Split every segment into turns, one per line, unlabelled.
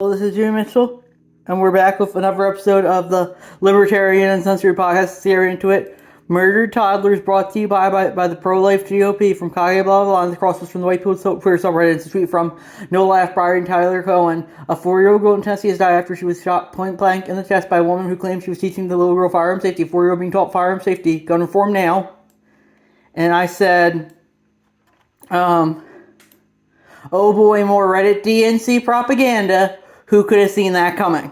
Hello, this is Jimmy Mitchell, and we're back with another episode of the Libertarian Uncensored podcast. Let's get right into it. Murdered Toddlers brought to you by the pro-life GOP from Kage blah blah blah. Across from the White People Twitter subreddit. It's a tweet from No Laugh Brian Tyler Cohen. A 4-year-old girl in Tennessee has died after she was shot point blank in the chest by a woman who claimed she was teaching the little girl firearm safety. 4-year-old being taught firearm safety. Gun reform now. And I said, oh boy, more Reddit DNC propaganda. Who could have seen that coming?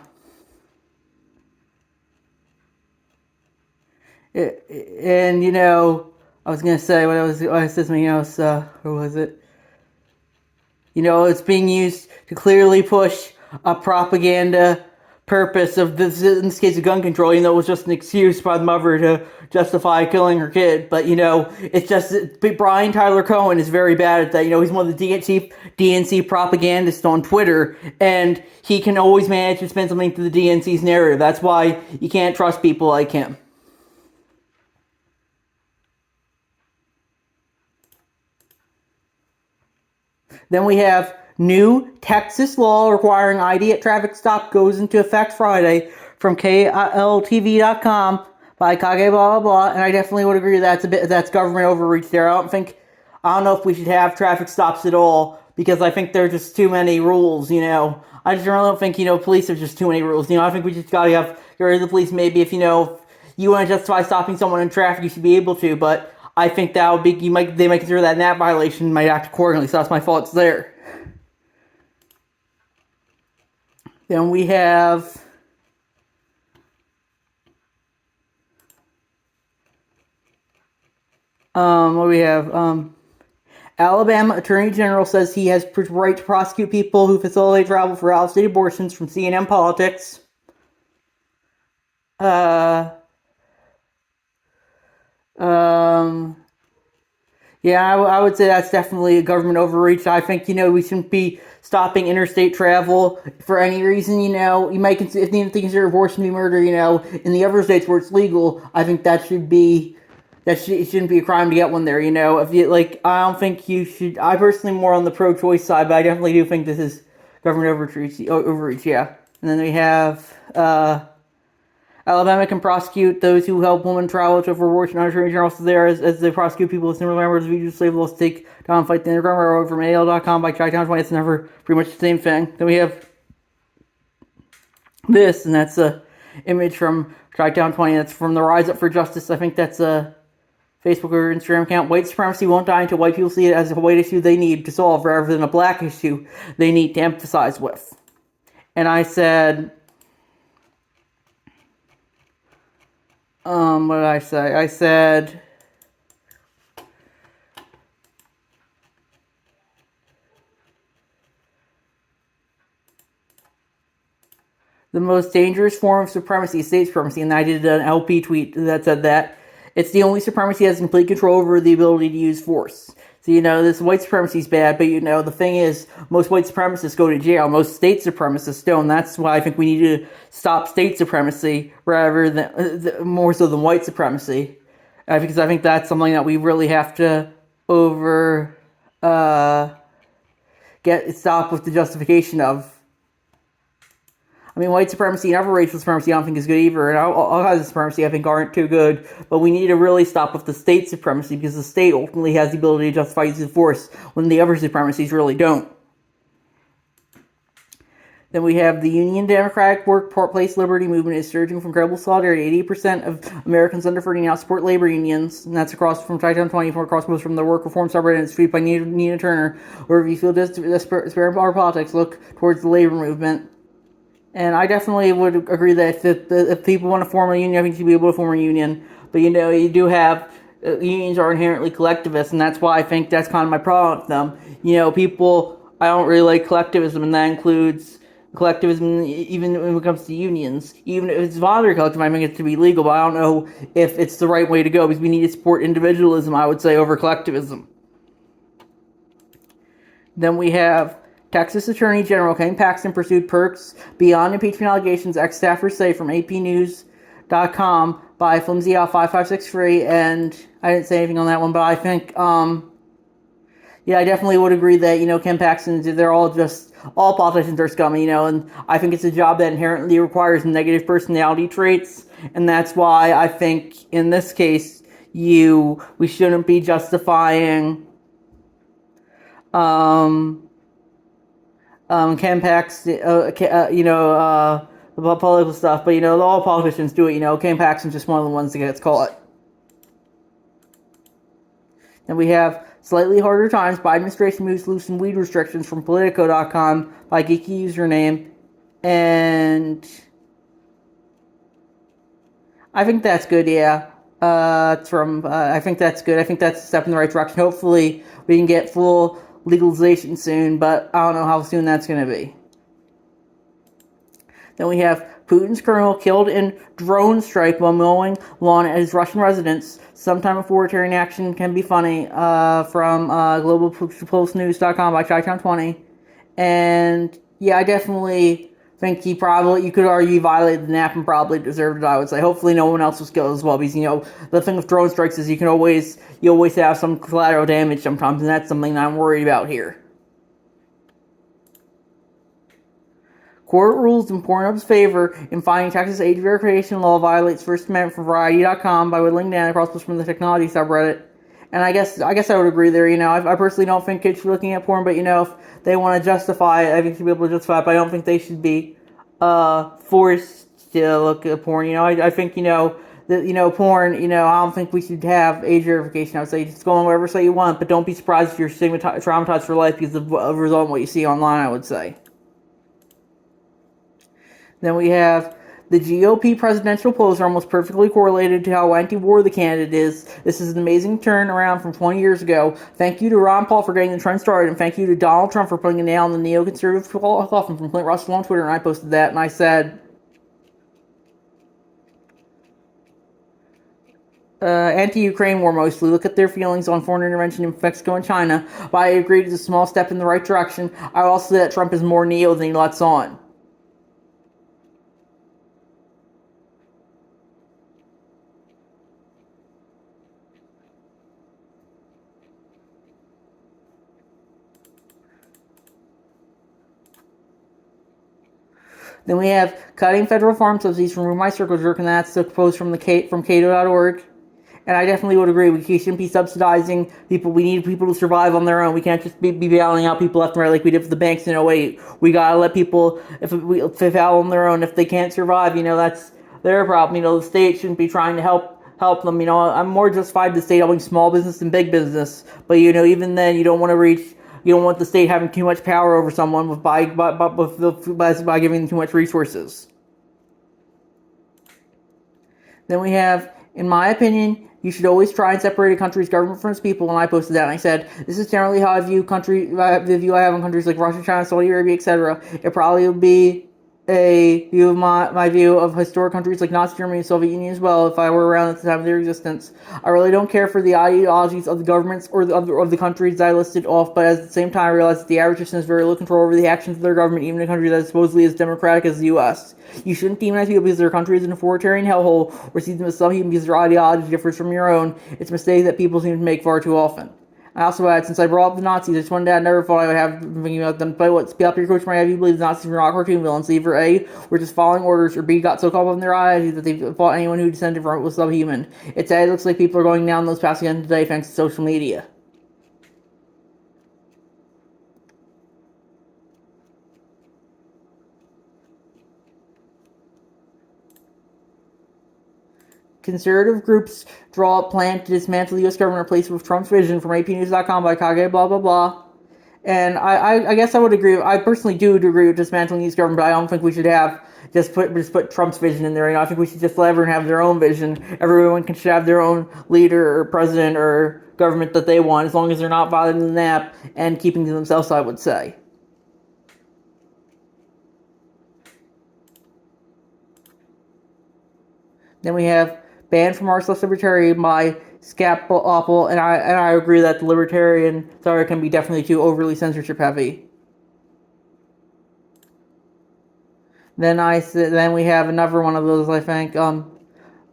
And I was gonna say I said something else. What was it? It's being used to clearly push a propaganda purpose of this, in this case, of gun control. It was just an excuse by the mother to justify killing her kid. But it's just Brian Tyler Cohen is very bad at that. He's one of the DNC propagandists on Twitter, and he can always manage to spin something to the DNC's narrative. That's why you can't trust people like him. Then we have new Texas law requiring ID at traffic stop goes into effect Friday from KLTV.com by Kage blah blah blah, and I definitely would agree that's government overreach there. I don't know if we should have traffic stops at all, because I think there are just too many rules. I just really don't think police are just too many rules. I think we just gotta get rid of the police. Maybe if you want to justify stopping someone in traffic, you should be able to, but I think that would be they might consider that an act violation and might act accordingly. So that's my thoughts there. Then we have what do we have? Alabama Attorney General says he has right to prosecute people who facilitate travel for out-of-state abortions from CNN Politics. Yeah, I would say that's definitely a government overreach. I think, we shouldn't be stopping interstate travel for any reason. You might consider abortion to be murder, in the other states where it's legal. I think it shouldn't be a crime to get one there, If you, I don't think you should, I personally am more on the pro-choice side, but I definitely do think this is government overreach, yeah. And then we have, Alabama can prosecute those who help women travel to abortion. Attorney General says there as they prosecute people with similar members of the slave laws to take down and fight the Underground Railroad from AL.com by Chi-Town 20. It's never pretty much the same thing. Then we have this, and that's a image from Chi-Town 20. That's from the Rise Up for Justice. I think that's a Facebook or Instagram account. White supremacy won't die until white people see it as a white issue they need to solve rather than a black issue they need to emphasize with. And I said, what did I say? I said, the most dangerous form of supremacy is state supremacy, and I did an LP tweet that said that. It's the only supremacy that has complete control over the ability to use force. So, this white supremacy is bad, but, the thing is, most white supremacists go to jail. Most state supremacists don't. That's why I think we need to stop state supremacy rather than, more so than white supremacy. Because I think that's something that we really have to stop with the justification of. I mean, white supremacy and other racial supremacy I don't think is good either, and all kinds of supremacy I think aren't too good, but we need to really stop with the state supremacy, because the state ultimately has the ability to justify use of force when the other supremacies really don't. Then we have the Union Democratic Workplace Liberty Movement is surging from credible solidarity. 80% of Americans under 30 now support labor unions, and that's across from Chi-Town 24, across most from the work reform subreddit. It's tweeted by Nina Turner. Or if you feel despair in our politics, look towards the labor movement. And I definitely would agree that if people want to form a union, I think you should be able to form a union. But, you do have, unions are inherently collectivist, and that's why I think that's kind of my problem with them. I don't really like collectivism, and that includes collectivism even when it comes to unions. Even if it's voluntary collectivism, I think it to be legal, but I don't know if it's the right way to go, because we need to support individualism, I would say, over collectivism. Then we have Texas Attorney General Ken Paxton pursued perks beyond impeachment allegations, ex-staffers say, from APnews.com by Flimsy Out 5563, and I didn't say anything on that one, but I think, Yeah, I definitely would agree that, Ken Paxton, all politicians are scummy, and I think it's a job that inherently requires negative personality traits, and that's why I think in this case, we shouldn't be justifying, um, Ken Paxton, about political stuff, but, all politicians do it, Ken Paxton's just one of the ones that gets caught. Then we have slightly harder times. Biden administration moves to loosen weed restrictions from Politico.com by geeky username. And I think that's good, yeah. I think that's good. I think that's a step in the right direction. Hopefully, we can get full legalization soon, but I don't know how soon that's going to be. Then we have Putin's colonel killed in drone strike while mowing lawn at his Russian residence. Sometime authoritarian action can be funny. From globalpulsenews.com by ChiTown20. And yeah, I definitely think you could argue he violated the NAP and probably deserved it, I would say. Hopefully no one else was killed as well, because, the thing with drone strikes is you always have some collateral damage sometimes, and that's something that I'm worried about here. Court rules in Pornhub's favor in finding Texas age verification law violates First Amendment from Variety.com by whittling down across from the technology subreddit. And I guess I would agree there. I personally don't think kids should be looking at porn, but if they want to justify it, I think they should be able to justify it. But I don't think they should be forced to look at porn. I think that porn. I don't think we should have age verification. I would say just go on whatever site you want, but don't be surprised if you're traumatized for life because of a result of what you see online, I would say. Then we have the GOP presidential polls are almost perfectly correlated to how anti-war the candidate is. This is an amazing turnaround from 20 years ago. Thank you to Ron Paul for getting the trend started, and thank you to Donald Trump for putting a nail in the neoconservative coffin from Clint Russell on Twitter, and I posted that, and I said, anti-Ukraine war mostly. Look at their feelings on foreign intervention in Mexico and China. But I agree it's a small step in the right direction. I also say that Trump is more neo than he lets on. Then we have cutting federal farm subsidies from Room My Circle Jerk, and that's the post from Cato.org. And I definitely would agree. We shouldn't be subsidizing people. We need people to survive on their own. We can't just be bailing out people left and right like we did for the banks in 08. We gotta let people, if they fail on their own, if they can't survive, that's their problem. The state shouldn't be trying to help them. I'm more justified the state helping small business than big business. But even then, you don't want the state having too much power over someone by giving them too much resources. Then we have, in my opinion, you should always try and separate a country's government from its people, and I posted that, and I said, this is generally how the view I have on countries like Russia, China, Saudi Arabia, etc. It probably would be a view of my view of historic countries like Nazi Germany and Soviet Union as well, if I were around at the time of their existence. I really don't care for the ideologies of the governments or of the countries that I listed off, but at the same time I realize that the average citizen has very little control over the actions of their government, even in a country that is supposedly as democratic as the U.S. You shouldn't demonize people because their country is an authoritarian hellhole, or see them as subhuman because their ideology differs from your own. It's a mistake that people seem to make far too often. I also add, since I brought up the Nazis, I just one day I never thought I would have been thinking about them. But what your coach might have you believe the Nazis were not cartoon villains. Either A, were just following orders, or B, got so caught up in their ideology that they thought anyone who descended from it was subhuman. It looks like people are going down those paths again today thanks to social media. Conservative groups draw up plan to dismantle the U.S. government and replace it with Trump's vision from APnews.com by Kage blah blah blah. And I guess I would agree. I personally do agree with dismantling the U.S. government, but I don't think we should have just put Trump's vision in there. I think we should just let everyone have their own vision. Everyone should have their own leader or president or government that they want, as long as they're not violating the NAP and keeping to themselves, I would say. Then we have banned from Marxist Libertarian by Scapple, and I agree that the Libertarian theory can be definitely too overly censorship heavy. Then we have another one of those, I think.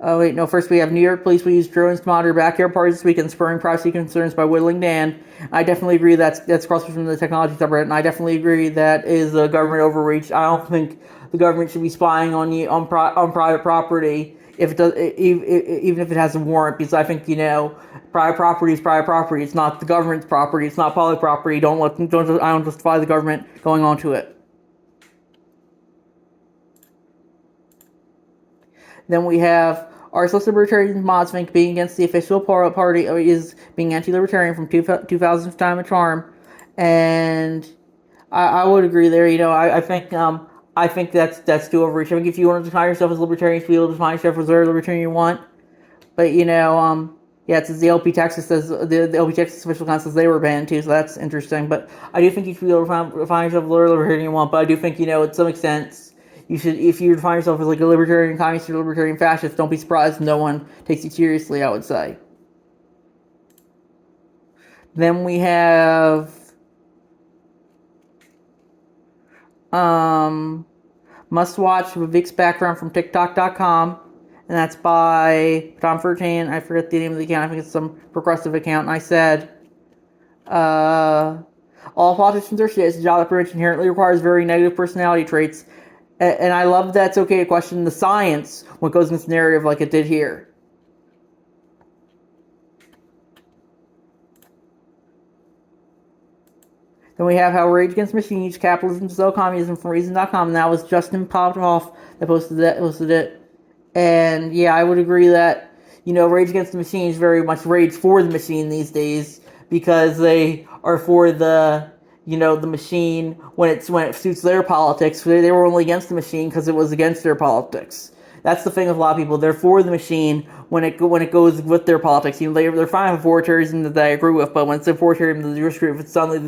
Oh wait, no. First, we have New York police will use drones to monitor backyard parties this weekend, spurring privacy concerns by whittling Dan. I definitely agree that's across from the technology subreddit, and I definitely agree that is a government overreach. I don't think the government should be spying on you on private property if it does, even if it has a warrant, because I think private property is private property. It's not the government's property. It's not public property. I don't justify the government going onto it. Then we have our libertarian mods think being against the official party is being anti-libertarian from 2000's time of charm, and I would agree there. I think that's too overreach. I think if you want to define yourself as libertarian, you should be able to define yourself as whatever libertarian you want. But yeah, it says the LP Texas says the LP Texas official account says they were banned too, so that's interesting. But I do think you should be able to define yourself as whatever libertarian you want. But I do think to some extent you should, if you define yourself as like a libertarian communist or libertarian fascist, don't be surprised no one takes you seriously, I would say. Then we have must watch with Vic's background from TikTok.com, and that's by Tom13. I forget the name of the account. I think it's some progressive account. And I said, all politicians are shit. It's a job that pretty much inherently requires very negative personality traits. And I love that it's okay to question the science when it goes against narrative like it did here. Then we have how Rage Against the Machine used capitalism to sell communism from Reason.com, and that was Justin Popoff that posted it. And yeah, I would agree that Rage Against the Machine is very much rage for the machine these days, because they are for the machine when it suits their politics. They were only against the machine because it was against their politics. That's the thing with a lot of people. They're for the machine when it goes with their politics. They're fine with authoritarianism that I agree with, but when it's authoritarianism that you disagree with, it's suddenly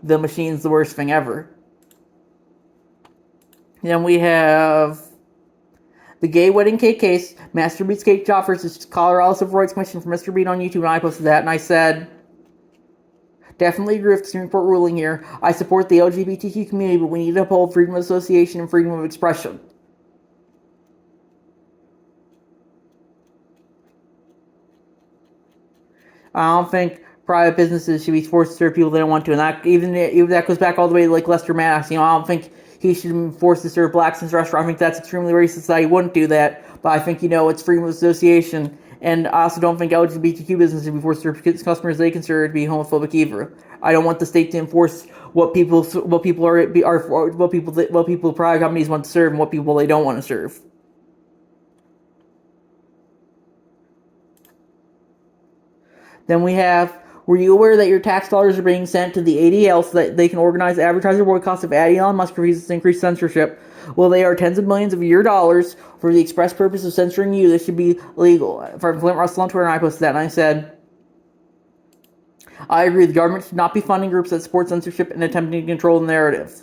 the machine's the worst thing ever. Then we have the gay wedding cake case. Master Beat's cake job versus Colorado Civil Rights Commission for Mr. Beat on YouTube, and I posted that, and I said, definitely agree with the Supreme Court ruling here. I support the LGBTQ community, but we need to uphold freedom of association and freedom of expression. I don't think private businesses should be forced to serve people they don't want to, and that even that goes back all the way to like Lester Maddox. I don't think he should be forced to serve blacks in his restaurant. I think that's extremely racist that he wouldn't do that. But I think it's freedom of association. And I also don't think LGBTQ businesses should be forced to serve customers they consider to be homophobic either. I don't want the state to enforce what people private companies want to serve and what people they don't want to serve. Then we have, were you aware that your tax dollars are being sent to the ADL so that they can organize advertiser boycotts if Elon Musk refuses to increase censorship? Well, they are tens of millions of your dollars for the express purpose of censoring you. This should be legal. From Flint Russell on Twitter, and I posted that, and I said, I agree, the government should not be funding groups that support censorship and attempting to control the narrative.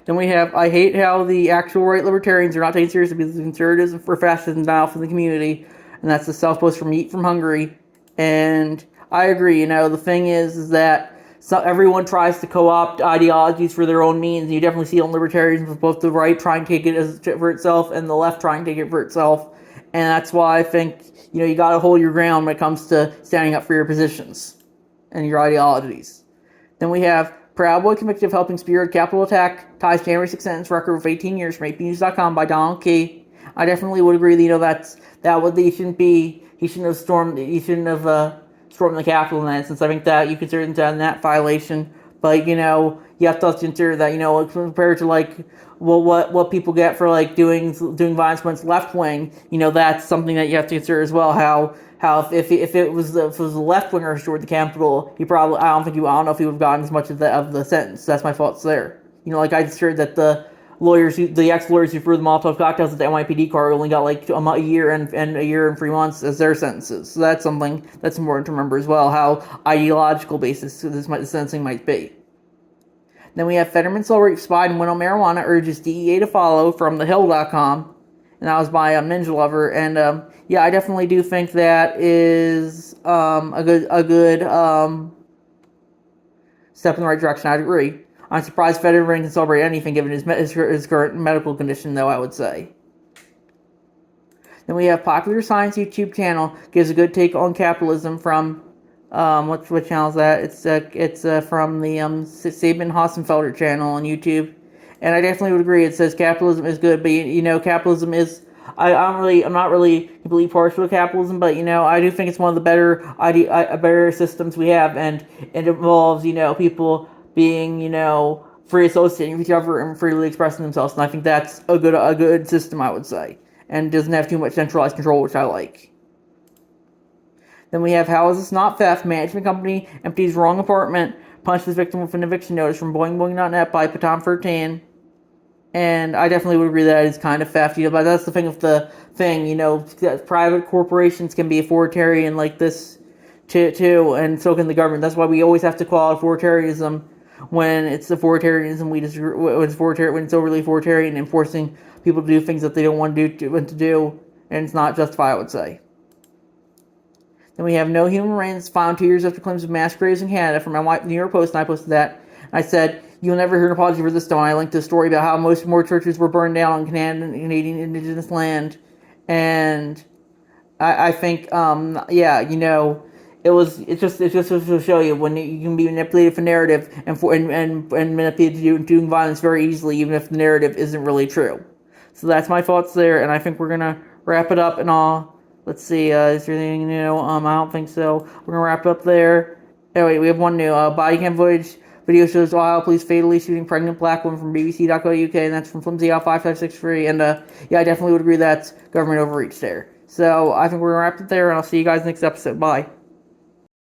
Then we have, I hate how the actual right libertarians are not taken seriously because the conservatives are fascists and denial from the community. And that's the self-post from Eat from Hungary. And I agree, the thing is that everyone tries to co-opt ideologies for their own means. And you definitely see on libertarians with both the right trying to take it for itself and the left trying to take it for itself. And that's why I think, you gotta hold your ground when it comes to standing up for your positions and your ideologies. Then we have Proud Boy convicted of helping spearhead a Capitol attack, ties January 6th sentence record with 18 years from APnews.com by Donald Key. I definitely would agree that, he shouldn't have stormed the Capitol in that instance. I think that you consider that violation, but you have to consider that compared to what people get for doing violence against left wing, that's something that you have to consider as well. How if it was a left winger who stormed the Capitol, I don't know if he would have gotten as much of the sentence. That's my thoughts there. I considered that the ex-lawyers who threw the Molotov cocktails at the NYPD car only got a year and 3 months as their sentences. So that's something that's important to remember as well, how ideological basis the sentencing might be. Then we have Fetterman celebrates spied and went on marijuana, urges DEA to follow from thehill.com. And that was by Ninja Lover. And yeah, I definitely do think that is a good step in the right direction. I'd agree. I'm surprised veteran can celebrate anything given his current medical condition, though, I would say. Then we have Popular Science YouTube channel, gives a good take on capitalism from, what channel is that? It's from the Sabin Hassenfelder channel on YouTube. And I definitely would agree. It says capitalism is good, but capitalism is. I'm not really completely partial to capitalism, but I do think it's one of the better systems we have, and it involves people being free associating with each other and freely expressing themselves, and I think that's a good system, I would say, and doesn't have too much centralized control, which I like. Then we have How Is This Not Theft? Management company empties wrong apartment, punches victim with an eviction notice from boingboing.net by Patom13. And I definitely would agree that it's kind of theft, but that's the thing with the thing, that private corporations can be authoritarian like this too, and so can the government. That's why we always have to call it authoritarianism when it's authoritarianism. When it's overly authoritarian, and forcing people to do things that they don't want to do, and it's not justified, I would say. Then we have No Human Remains found 2 years after claims of mass graves in Canada from my New York Post, and I posted that. I said, "You'll never hear an apology for this, though." I linked a story about how more churches were burned down on Canadian Indigenous land, and I think, it's just to show you when you can be manipulated for narrative and manipulated to doing violence very easily, even if the narrative isn't really true. So that's my thoughts there, and I think we're gonna wrap it up and all. Let's see, is there anything new? I don't think so. We're gonna wrap it up there. Anyway, we have one new body cam footage. Video shows Ohio police fatally shooting pregnant black woman from BBC.co.uk, and that's from FlimsyOut5563. And I definitely would agree that's government overreach there. So I think we're gonna wrap it there, and I'll see you guys next episode. Bye.